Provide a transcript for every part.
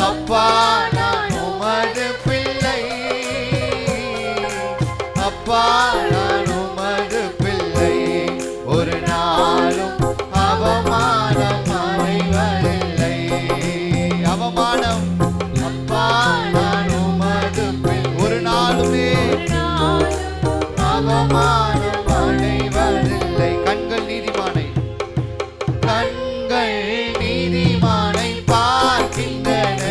அப்பா நான் உமது பிள்ளை, அப்பா நான் உமது பிள்ளை, ஒரு நாளும் அவமானம் அடைவதில்லை. அவமானம் அப்பா நான் உமது பிள்ளை, ஒரு நாளுமே அவமானம் அடைவதில்லை. கண்கள் நீதிமானை, கண்கள் நீதிமானை பார்க்கின்றன,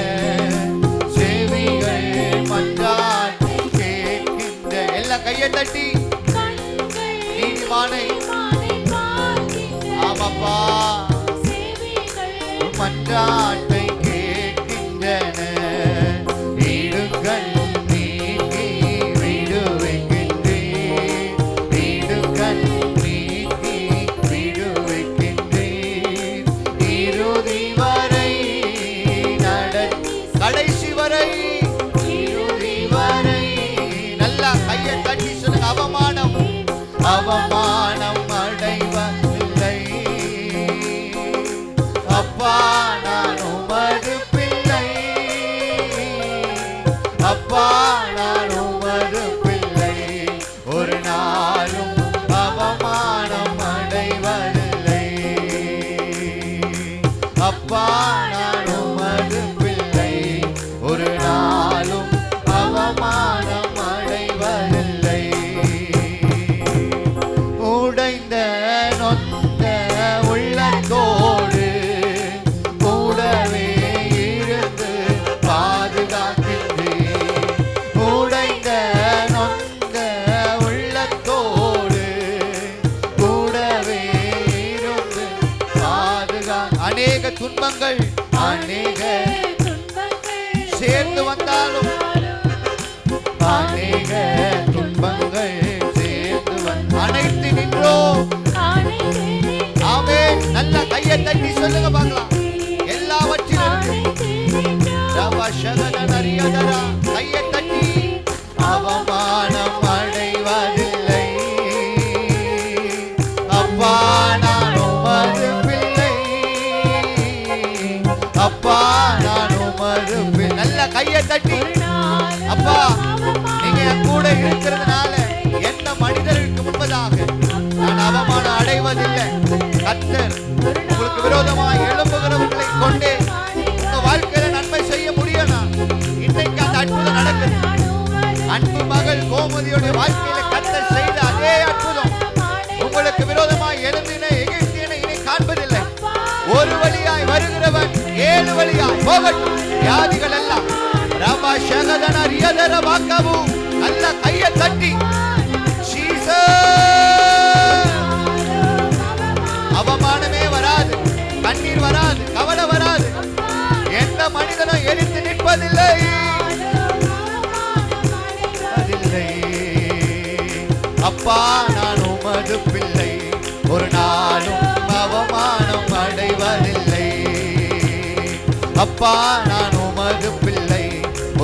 செவிகள் மன்றாட்டை கேட்கின்ற. எல்லாம் கையை தட்டி நீதிமானை, ஆமாப்பா, மன்றாட்டை கேட்கின்றன, இடுக்கண் நீக்கி விடுவிக்கின்றேன், இடுக்கண் நீக்கி விடுவிக்கின்றேன், இறுதி வரை கடைசி வரை, இறுதி வரை. நல்லா கையை தட்டி சொல்லுங்க. அவமானம் அவமானம் அடைவதில்லை. அப்பா நான் உமது பிள்ளை, அப்பா நான் உமது பிள்ளை, ஒரு நாளும் அவமானம் அடைவதில்லை. அப்பா நான் உமது பிள்ளை, ஒரு நாளும் அவமானம் அடைவதில்லை. உடைந்த நொந்த உள்ளத்தோடு கூடவே இருந்து பாதுகாக்கின்றேன். உடைந்த நொந்த உள்ளத்தோடு கூடவே இருந்து அநேக துன்பங்கள் அநேக சேர்ந்து வந்தாலும், அநேக துன்பங்கள் சேர்ந்து அனைத்து நின்றோம். ஆமென். நல்ல கையை தட்டி சொல்லுங்க பார்க்கலாம். எல்லாவற்றிலும் கையை தட்டி அவமானம் அடைவதில்லை. அப்பா நான் உமது பிள்ளை, அப்பா நான் உமது பிள்ளை. நல்ல கையை தட்டி. அப்பா நீங்க என் கூட இருக்கிறதுனால எந்த மனிதருக்கு முன்பதாக நான் அவமானம் அடைவதில்லை. கர்த்தர் உங்களுக்கு விரோதமாக எழும்புகிறவர்களை கொண்டே உங்க வாழ்க்கையில நன்மை செய்ய முடியணும். இன்னைக்கு அந்த அற்புதம் நடக்குது. அன்பு மகள் கோமதியோட வாழ்க்கையில கர்த்தர் செய்த அதே அற்புதம் உங்களுக்கு விரோதமாக எழும்பின எகிப்தியனை இனி காண்பதில்லை. ஒரு வழியாய் வருகிறவன் 7 வழியாய் போகட்டும். வியாதிகள் எல்லாம் ரபா ஷகதன ரியதர வாக்கவு. நல்ல கையை தட்டி அவமானமே வராது, கண்ணீர் வராது, கவலை வராது. எந்த மனிதனும் எரித்து நிற்பதில்லை. அப்பா நான் உமது பிள்ளை, ஒரு நாளும் அவமானம் அடைவதில்லை. அப்பா நான் உமது பிள்ளை,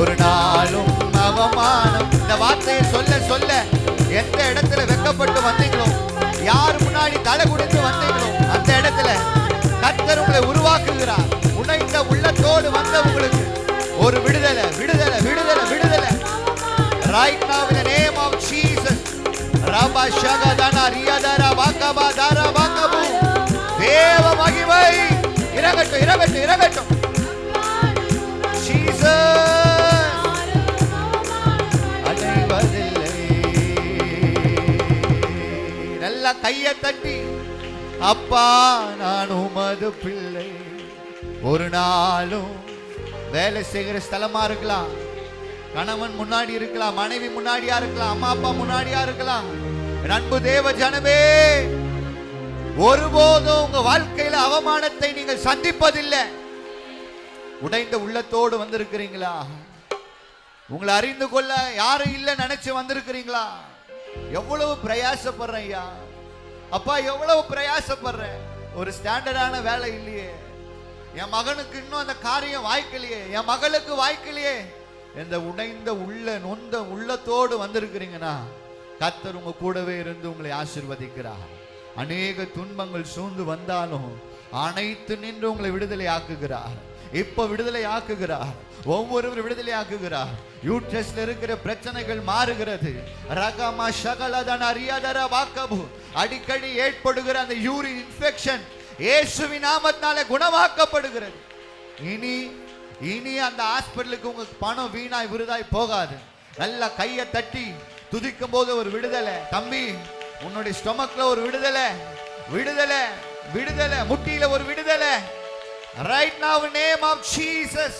ஒரு நாளும் அவமானம். இந்த வார்த்தையை சொல்ல சொல்ல எந்த இடத்துல வெட்கப்பட்டு வந்தீங்களோ, யார் முன்னாடி தலை குடித்து வந்தீங்களோ, அந்த இடத்துல கர்த்தர் உங்களை உருவாக்குகிறார். உடைந்த உள்ளத்தோடு வந்த உங்களுக்கு ஒரு விடுதலை, விடுதலை, விடுதலை, விடுதலை. Right now in the name of Jesus. Rabba shagadana riyadara vakaba dara vakabu. தேவ மகிமை இறங்கட்டும், இறங்கட்டும், இறங்கட்டும். அடைவதில்லை. நல்ல கையை தட்டி அப்பா நான் உமது பிள்ளை. ஒரு நாளும் வேலை செய்கிற ஸ்தலமா இருக்கலாம், கணவன் முன்னாடி இருக்கலாம், மனைவி முன்னாடியா இருக்கலாம், அம்மா அப்பா முன்னாடியா இருக்கலாம். அன்பு தேவ ஜனமே, ஒருபோதும் உங்க வாழ்க்கையில அவமானத்தை நீங்கள் சந்திப்பதில்லை. உடைந்த உள்ளத்தோடு வந்திருக்கிறீங்களா? உங்களை அறிந்து கொள்ள யாரும் இல்லை நினைச்சு வந்திருக்கிறீங்களா? எவ்வளவு பிரயாசப்படுறேன் ஐயா, அப்பா எவ்வளவு பிரயாசப்படுறேன். ஒரு ஸ்டாண்டர்டான வேலை இல்லையே, என் மகனுக்கு இன்னும் அந்த காரியம் வாய்க்கலையே, என் மகளுக்கு வாய்க்கலையே. இந்த உடைந்த உள்ள நொந்த உள்ளத்தோடு வந்திருக்கிறீங்கன்னா கர்த்தர் உங்க கூடவே இருந்து உங்களை ஆசீர்வதிக்கிறார். அநேக துன்பங்கள் சூழ்ந்து வந்தாலும் அனைத்து நின்று உங்களை விடுதலை ஆக்குகிறார். இப்ப விடுதலை ஆக்குகிறார். ஒவ்வொருவரும் விடுதலை ஆக்குகிறார். யூட்ரஸ்ல இருக்கிற பிரச்சனைகள் மாறுகிறது. ரகமா ஷகலதன அரியாதர வாக்கபு அடிக்கடி ஏற்படுகிற அந்த யூரின் இன்ஃபெக்ஷன் இயேசுவின் நாமத்தினாலே குணமாக்கப்படுகிறது. இனி அந்த ஹாஸ்பிடலுக்கு உங்க பணம் வீணாய் விருதாய் போகாது. நல்லா கையை தட்டி துதிக்கும் போது ஒரு விடுதலை. தம்பி, உன்னுடைய ஸ்டொமக்ல ஒரு விடுதலை, விடுதலை, விடுதலை, முட்டியில ஒரு விடுதலை. Right now in name of Jesus,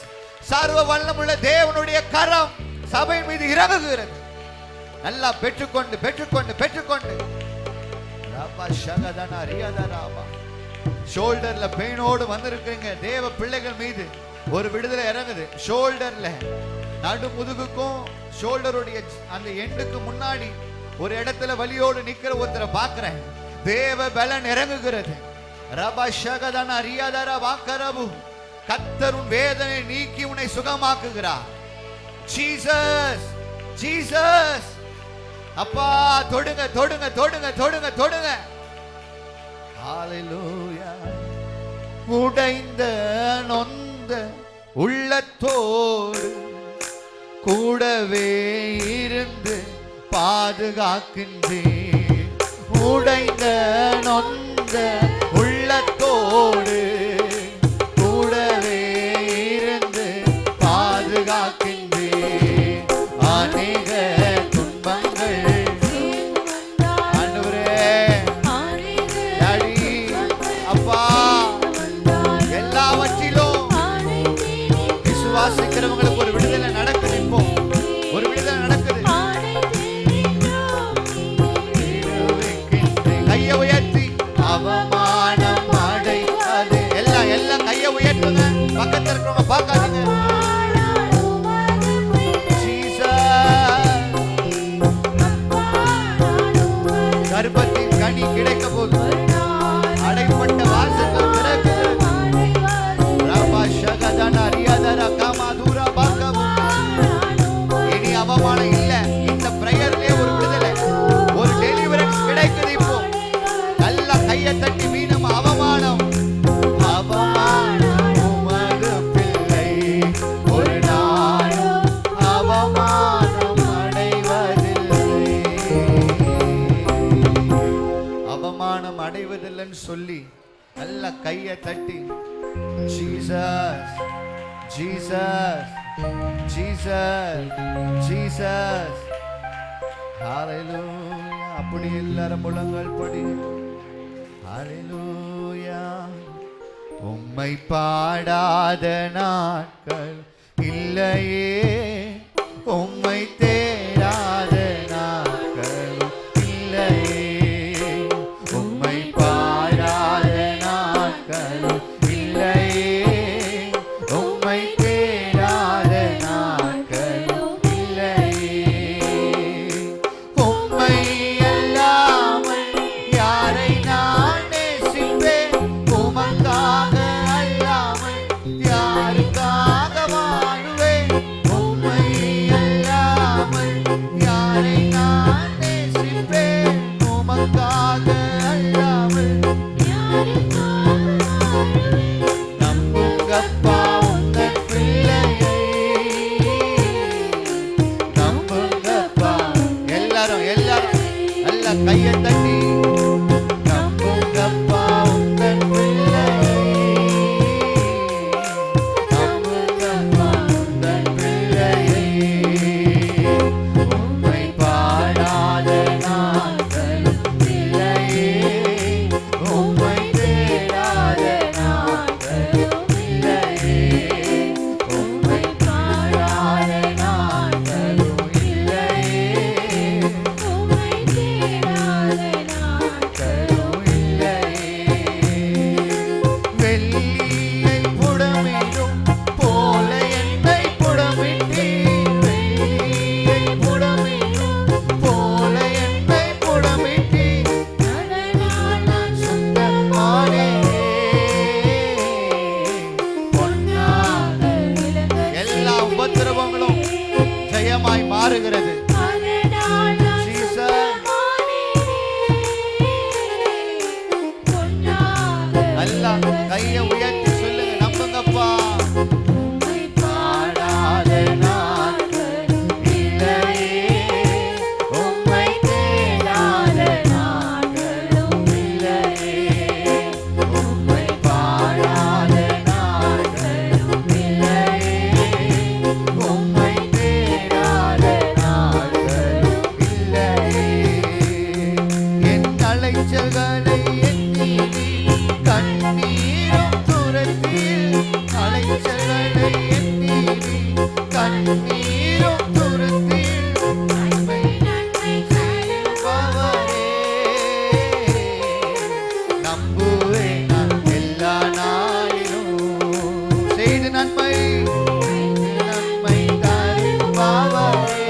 சர்வ வல்லமுள்ள தேவனுடைய கரம் சபை மீது இறங்குகிறது. நல்லா பெற்றுக்கொண்டு பெற்றுக்கொண்டு பெற்றுக்கொண்டு ரபா ஷகதன ரியதராபா ஷோல்டர்ல பெயினோடு வந்திருக்கீங்க. தேவ பிள்ளைகள் மீது ஒரு விடுதலை இறங்குது. ஷோல்டர்ல நடு முதுகுக்கும் ஷோல்டருடைய அந்த எண்டுக்கு முன்னாடி ஒரு இடத்துல வலியோடு நிக்கிற ஒருத்தரை பார்க்கிறேன். தேவ பலன் இறங்குகிறது. ரபா ஷகதன ரியதரா வாக்கரபு கர்த்தர் உன் வேதனை நீக்கி உன்னை சுகமாக்குகிறார். Jesus, Jesus. அப்பா தொடுங்க தொடுங்க தொடுங்க தொடுங்க தொடுங்க. ஹalleluya. உடைந்த நொந்த உள்ளத்தோடு கூடவே இருந்து பாதுகாக்கின்றேன். உடைந்த நொந்த உள்ளத்தோடு கூடவே இருந்து பாதுகாக்கின்றேன். அநேக துன்பங்கள் ஆண்டவரே டாடி அப்பா எல்லாவற்றிலும் விசுவாசிக்கிறவங்களுக்கு ஒரு விடுதலை நடக்குது. இப்போ ஒரு விடுதலை நடக்குது. கையை உயர்த்தி அவமானம் அடையாது. எல்லாம் எல்லாம் கையை உயர்த்துங்க. பக்கத்துல இருக்கிறவங்க பார்க்காதீங்க. கர்ப்பத்தின் கனி கிடைக்க போது அடைப்பட்ட வாசல்கள் திறக்கிறது. ரபா ஷகதன ரியதர கமதுரா பாக்கபு. இனி அவமானம் இல்ல. இந்த பிரேயர்லயே ஒரு விடுதலை, ஒரு டெலிவரன்ஸ் கிடைக்குது. இப்போ நல்லா கையை தட்டி மீண்டும் அவமானம் அவமானம் உமது பிள்ளை ஒரு நாளும் அவமானம் அடைவதில்லை. அவமானம் அடைவதில்லைன்னு சொல்லி நல்லா கையை தட்டி ஜீசஸ், ஜீசஸ், ஜீசஸ், ஜீசஸ். ஹalleluya. அப்படி எல்லாரும் முழங்கால் படி. ஹalleluya. உம்மை பாடாத நாட்கள் இல்லையே, உம்மை தேடாத நாட்கள் இல்லையே, உம்மை பாடாத நாட்கள் இல்லையே, உம்மை தேடாத நாட்கள் இல்லையே. உம்மை அல்லாமல் யாரை நான் நேசிப்பேன்? உமக்காக அல்லாமல் யாருக்காக வாழுவேன்? உம்மை அல்லாமல் யாரை நான் நேசிப்பேன்? உமக்காக அல்லாமல் நம்புங்கப்பா உங்கள் பிள்ளையை, நம்புங்கப்பா. எல்லாரும் எல்லாரும் நல்ல கையை தட்டி நம்புங்கப்பா உங்கள் பிள்ளையை, நம்புங்கப்பா உங்கள் பிள்ளையை. உம்மை பாடாத நாட்கள் இல்லையே, உம்மை தேடாத நாட்கள் இல்லையே, உம்மை பாடாத நாட்கள் இல்லையே, உம்மை தேடாத நாட்கள் இல்லையே. வெள்ளியை புடமிடும் போல என்னை புடமிட்டீர். வெள்ளியை புடமிடும் போல என்னை புடமிட்டீர். அதனால் நான் சுத்தமானேன். பொன்னாக எல்லா உபத்திரவங்களும் ஜெயமாய் மாறுகிறது. ஜீசஸ். நல்லா நீரும் துருத்தியில் நன்மை செய்பவரே. நம்புவேன் நான் எல்லா நாளிலும் செய்து நன்மை நன்மை தருபவரே.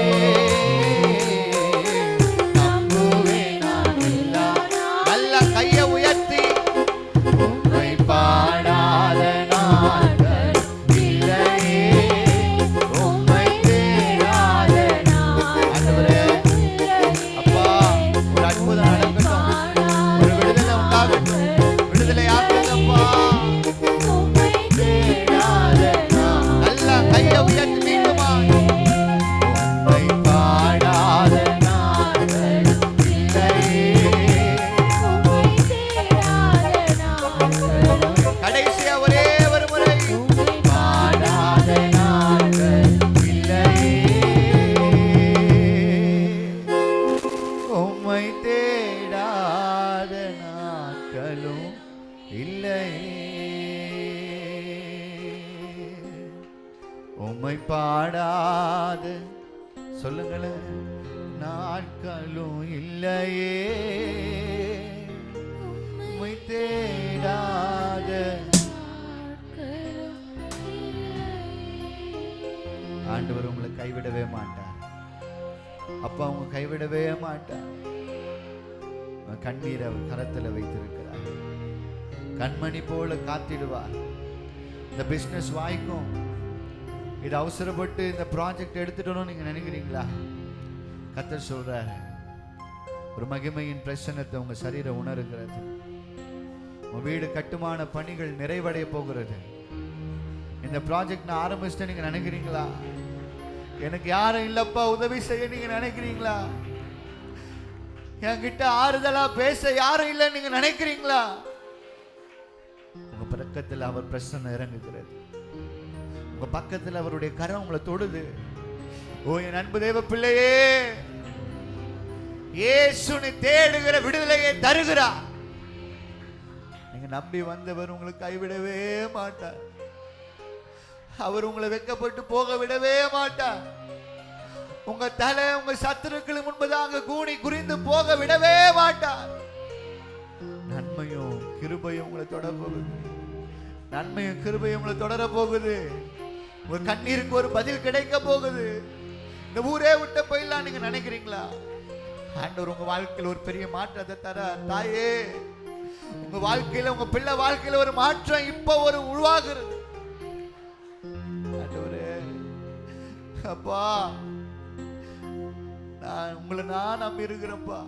நம்புவேன் நான் எல்லா நல்ல கையை உயர்த்தி உம்மை பாடாத நாட்கள் இல்லையே, உம்மை தேடாத ஆண்டவரே. அப்பா, ஒரு அற்புதம் நடக்கட்டும், ஒரு விடுதலை உண்டாகட்டும், விடுதலை ஆக்குங்கப்பா. தேடாத நல்ல கையை உயர்த்தி மீண்டுமா உம்மை பாடாத நாட்கள் இல்லையே. கடைசியா ஒரே ஒரு முறை பாடாத நாட்கள் இல்லையே, உம்மை தேடாத நாட்களும் இல்லையே, உம்மை பாடாத சொல்லுங்களேன் நாட்களும் இல்லையே, உம்மை தேடாத. ஆண்டவர் உங்களை கைவிடவே மாட்டார். அப்பா உங்க கைவிடவே மாட்டார். கண்ணீரை அவர் கரத்துல வைத்திருக்கிறார். கண்மணி போல காத்திடுவார். இந்த பிசினஸ் வாய்க்கும். இது அவசரப்பட்டு இந்த ப்ராஜெக்ட் எடுத்துட்டோம் நீங்க நினைக்கிறீங்களா? கர்த்தர் சொல்றாரு, ஒரு மகிமையின் பிரசன்னத்தை உங்க சரீரம் உணர்கிறது. உங்க வீடு கட்டுமான பணிகள் நிறைவடைய போகிறது. இந்த ப்ராஜெக்ட் நான் ஆரம்பிச்சுட்டு நீங்க நினைக்கிறீங்களா? எனக்கு யாரும் இல்லப்பா உதவி செய்ய நீங்க நினைக்கிறீங்களா? என்கிட்ட ஆறுதலா பேச யாரும் இல்லை நீங்க நினைக்கிறீங்களா? உங்க பக்கத்தில் அவர் பிரசன்னம் இறங்குகிறது. உங்க பக்கத்தில் அவருடைய கரம் உங்களை தொடுது. ஓ என் அன்பு தேவ பிள்ளையே, இயேசுனை தேடுகிற விடுதலையை தருகிறார். நீங்க நம்பி வந்தவர் உங்களுக்கு கைவிடவே மாட்டார். அவர் உங்களை வெட்கப்பட்டு போக விடவே மாட்டார். உங்க தலை உங்க சத்துருக்களுக்கு முன்பதாக கூனி குறிந்து போக விடவே மாட்டார். நன்மையும் கிருபையும் உங்களை தொடர போகுது. நன்மையும் கிருபையும் உங்களை தொடர போகுது. உங்க கண்ணீருக்கு ஒரு பதில் கிடைக்க போகுது. இந்த ஊரே விட்டு போயிடலாம் நீங்க நினைக்கிறீங்களா? ஆண்டவர் உங்க வாழ்க்கையில் ஒரு பெரிய மாற்றத்தை தர. தாயே, உங்க வாழ்க்கையில உங்க பிள்ளை வாழ்க்கையில ஒரு மாற்றம் இப்ப ஒரு உருவாகிறது. ஆண்டவரே, அப்பா உங்களை நான் நம்பி இருக்கிறேன்ப்பா.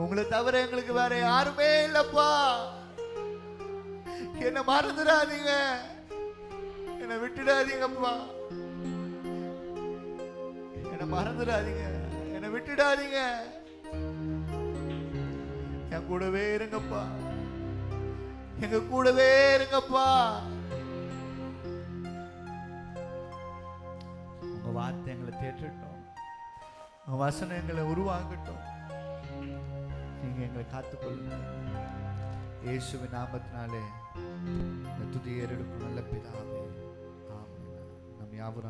உங்களை தவிர எங்களுக்கு வேற யாருமே இல்லப்பா. என்ன மறந்துடாதீங்க, என்ன விட்டுடாதீங்கப்பா. என்ன மறந்துடாதீங்க, என்ன விட்டுடாதீங்க. என் கூடவே இருங்கப்பா, எங்க கூடவே இருங்கப்பா. உங்க வார்த்தை எங்களை தேற்றட்டும், உங்க வசனம் எங்களை உருவாக்கட்டும். நீங்க எங்களை காத்துக்கொள்ளுங்க. இயேசுவின் நாமத்தினாலே துதி ஏறெடுக்கும் நல்ல பிதாவே, ஆமென். நம் யாவரும்